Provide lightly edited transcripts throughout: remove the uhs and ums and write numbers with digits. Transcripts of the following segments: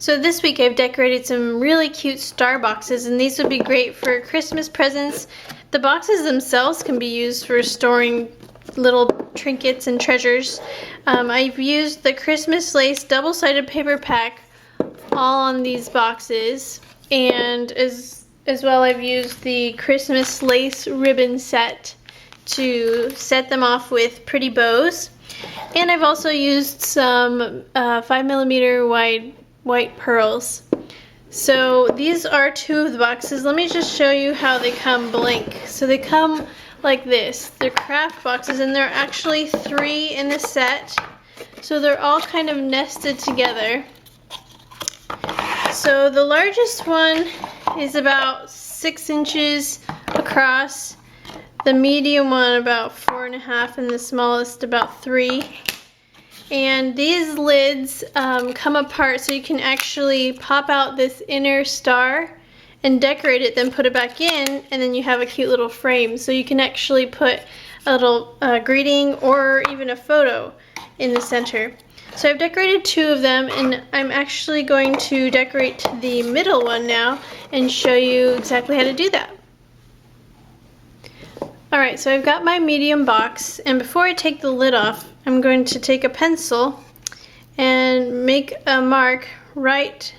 So this week I've decorated some really cute star boxes, and these would be great for Christmas presents. The boxes themselves can be used for storing little trinkets and treasures. I've used the Christmas lace double-sided paper pack all on these boxes, and as well I've used the Christmas lace ribbon set to set them off with pretty bows. And I've also used some 5mm wide white pearls. So these are two of the boxes. Let me just show you how they come blank. So they come like this. They're craft boxes, and there are actually 3 in the set. So they're all kind of nested together. So the largest one is about 6 inches across, the medium one about 4.5, and the smallest about 3. And these lids come apart, so you can actually pop out this inner star and decorate it, then put it back in, and then you have a cute little frame. So you can actually put a little greeting or even a photo in the center. So I've decorated 2 of them, and I'm actually going to decorate the middle one now and show you exactly how to do that. Alright, so I've got my medium box, and before I take the lid off, I'm going to take a pencil and make a mark right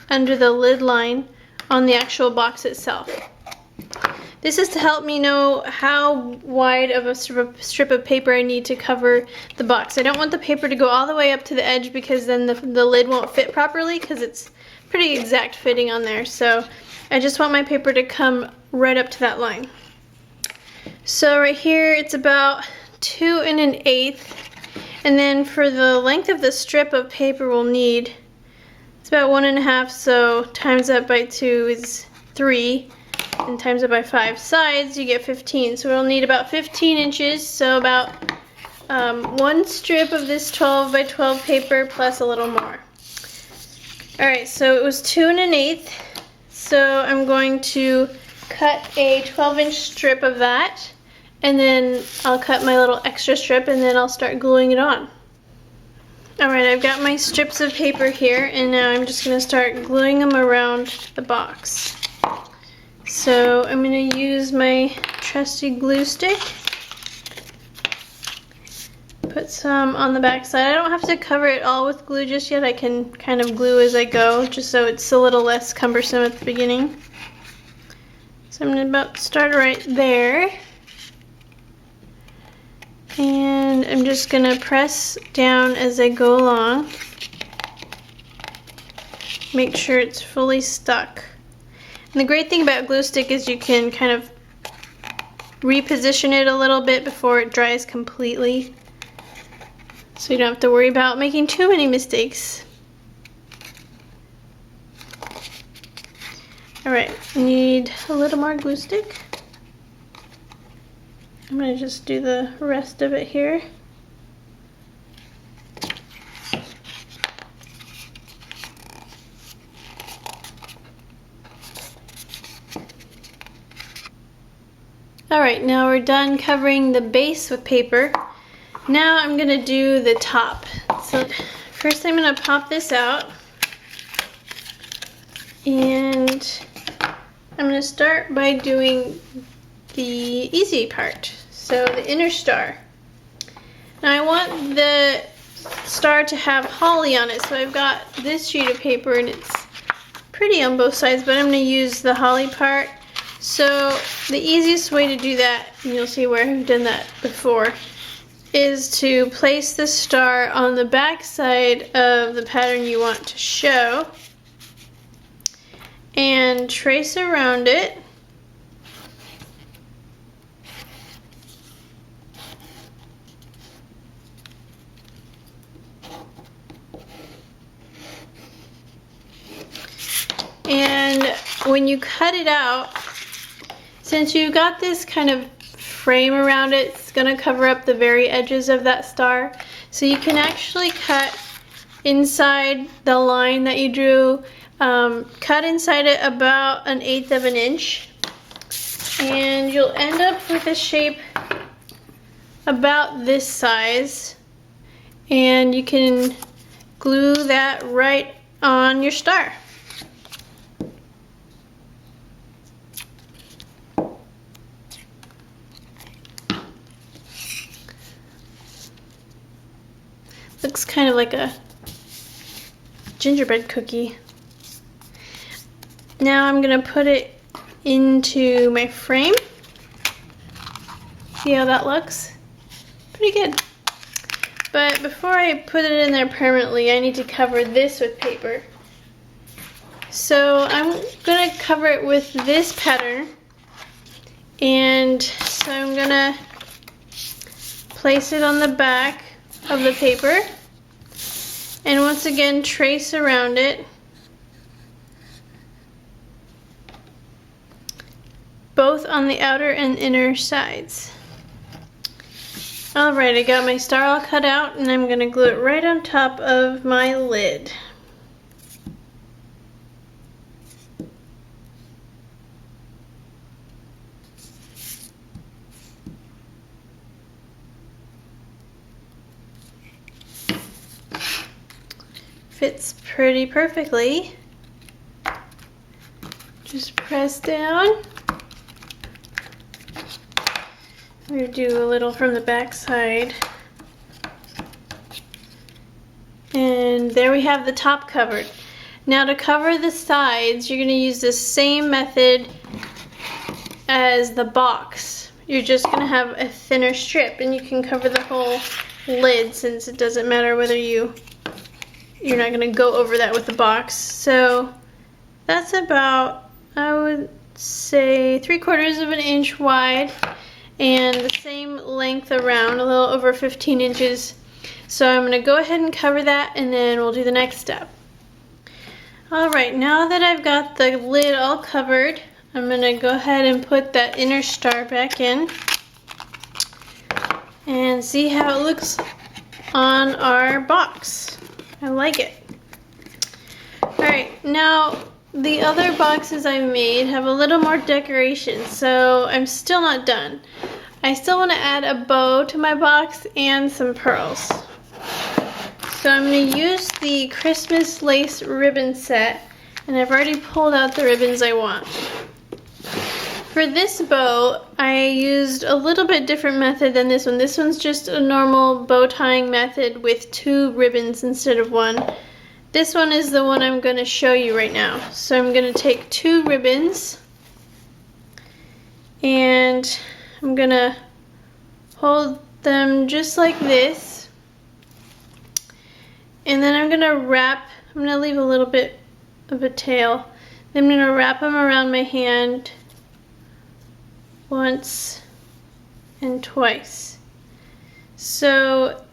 under the lid line on the actual box itself. This is to help me know how wide of a strip of paper I need to cover the box. I don't want the paper to go all the way up to the edge, because then the lid won't fit properly, because it's pretty exact fitting on there. So I just want my paper to come right up to that line. So right here it's about 2 1/8, and then for the length of the strip of paper we'll need, it's about 1.5, so times that by 2 is 3, and times it by 5 sides you get 15. So we'll need about 15 inches, so about 1 strip of this 12 by 12 paper plus a little more. Alright, so it was 2 1/8, so I'm going to cut a 12-inch strip of that, and then I'll cut my little extra strip, and then I'll start gluing it on. Alright, I've got my strips of paper here, and now I'm just going to start gluing them around the box. So I'm going to use my trusty glue stick. Put some on the back side. I don't have to cover it all with glue just yet. I can kind of glue as I go, just so it's a little less cumbersome at the beginning. So I'm about to start right there. And I'm just going to press down as I go along. Make sure it's fully stuck. And the great thing about glue stick is you can kind of reposition it a little bit before it dries completely. So you don't have to worry about making too many mistakes. Alright, I need a little more glue stick. I'm going to just do the rest of it here. Alright, now we're done covering the base with paper. Now I'm going to do the top. So first I'm going to pop this out. And I'm going to start by doing the easy part. So the inner star. Now I want the star to have holly on it, so I've got this sheet of paper, and it's pretty on both sides, but I'm going to use the holly part. So the easiest way to do that, and you'll see where I've done that before, is to place the star on the back side of the pattern you want to show and trace around it. And when you cut it out, since you've got this kind of frame around it, it's going to cover up the very edges of that star. So you can actually cut inside the line that you drew, cut inside it about 1/8 of an inch, and you'll end up with a shape about this size. And you can glue that right on your star. Looks kind of like a gingerbread cookie. Now I'm gonna put it into my frame. See how that looks? Pretty good. But before I put it in there permanently, I need to cover this with paper. So I'm gonna cover it with this pattern. And so I'm gonna place it on the back of the paper. And once again, trace around it. Both on the outer and inner sides. Alright, I got my star all cut out and I'm going to glue it right on top of my lid. Fits pretty perfectly. Just press down. I'm going to do a little from the back side. And there we have the top covered. Now to cover the sides, you're going to use the same method as the box. You're just going to have a thinner strip and you can cover the whole lid since it doesn't matter whether you're not going to go over that with the box. So that's about, I would say, 3/4 of an inch wide. And the same length around, a little over 15 inches. So I'm going to go ahead and cover that and then we'll do the next step. Alright, now that I've got the lid all covered, I'm going to go ahead and put that inner star back in. And see how it looks on our box. I like it. Alright, now the other boxes I made have a little more decoration, so I'm still not done. I still want to add a bow to my box and some pearls. So I'm going to use the Christmas lace ribbon set, and I've already pulled out the ribbons I want. For this bow, I used a little bit different method than this one. This one's just a normal bow tying method with 2 ribbons instead of 1. This one is the one I'm going to show you right now. So I'm going to take 2 ribbons and I'm going to hold them just like this. And then I'm going to wrap, I'm going to leave a little bit of a tail. Then I'm going to wrap them around my hand once and twice. So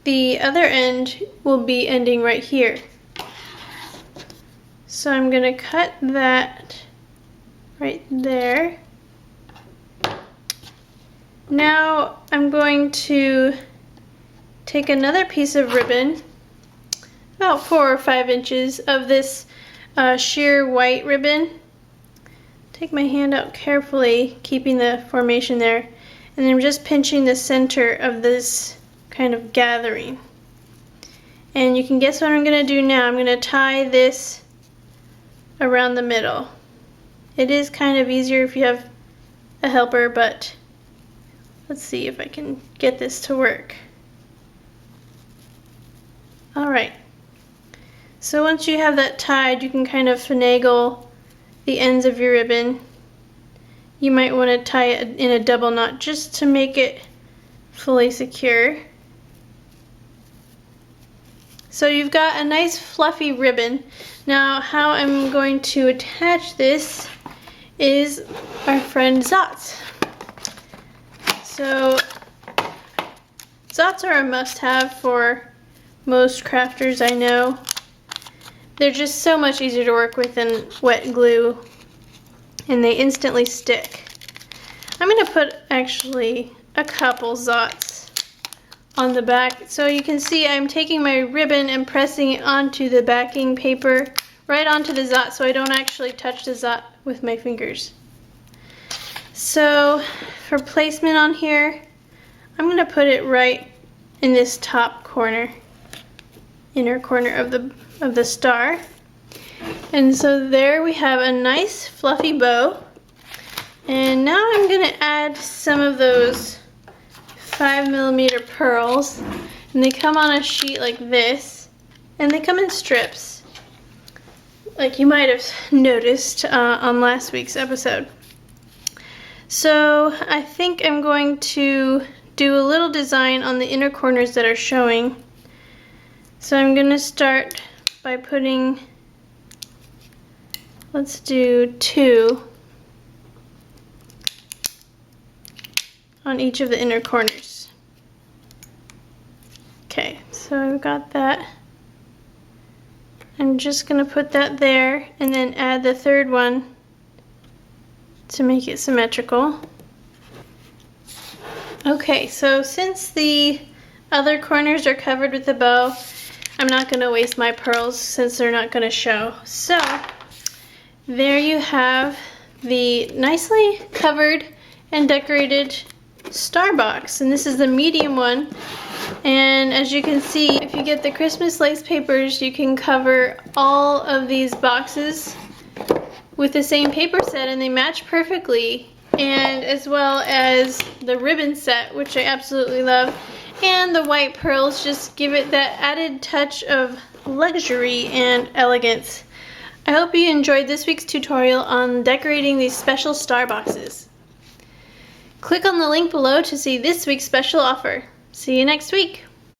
the other end will be ending right here. So I'm going to cut that right there. Now I'm going to take another piece of ribbon, about 4 or 5 inches of this sheer white ribbon. Take my hand out carefully, keeping the formation there, and I'm just pinching the center of this kind of gathering. And you can guess what I'm going to do now. I'm going to tie this around the middle. It is kind of easier if you have a helper, but let's see if I can get this to work. Alright, so once you have that tied, you can kind of finagle the ends of your ribbon. You might want to tie it in a double knot just to make it fully secure. So you've got a nice fluffy ribbon. Now how I'm going to attach this is our friend Zots. So Zots are a must-have for most crafters I know. They're just so much easier to work with than wet glue, and they instantly stick. I'm going to put actually a couple Zots on the back. So you can see I'm taking my ribbon and pressing it onto the backing paper, right onto the Zot, so I don't actually touch the Zot with my fingers. So for placement on here, I'm going to put it right in this top corner. inner corner of the star. And so there we have a nice fluffy bow. And now I'm gonna add some of those 5mm pearls. And they come on a sheet like this. And they come in strips, like you might have noticed on last week's episode. So I think I'm going to do a little design on the inner corners that are showing. So I'm gonna start by putting, let's do 2 on each of the inner corners. Okay, so I've got that. I'm just gonna put that there and then add the third one to make it symmetrical. Okay, so since the other corners are covered with the bow, I'm not gonna waste my pearls since they're not gonna show. So there you have the nicely covered and decorated star box, and this is the medium one. And as you can see, if you get the Christmas lace papers, you can cover all of these boxes with the same paper set and they match perfectly, and as well as the ribbon set, which I absolutely love, and the white pearls just give it that added touch of luxury and elegance. I hope you enjoyed this week's tutorial on decorating these special star boxes. Click on the link below to see this week's special offer. See you next week.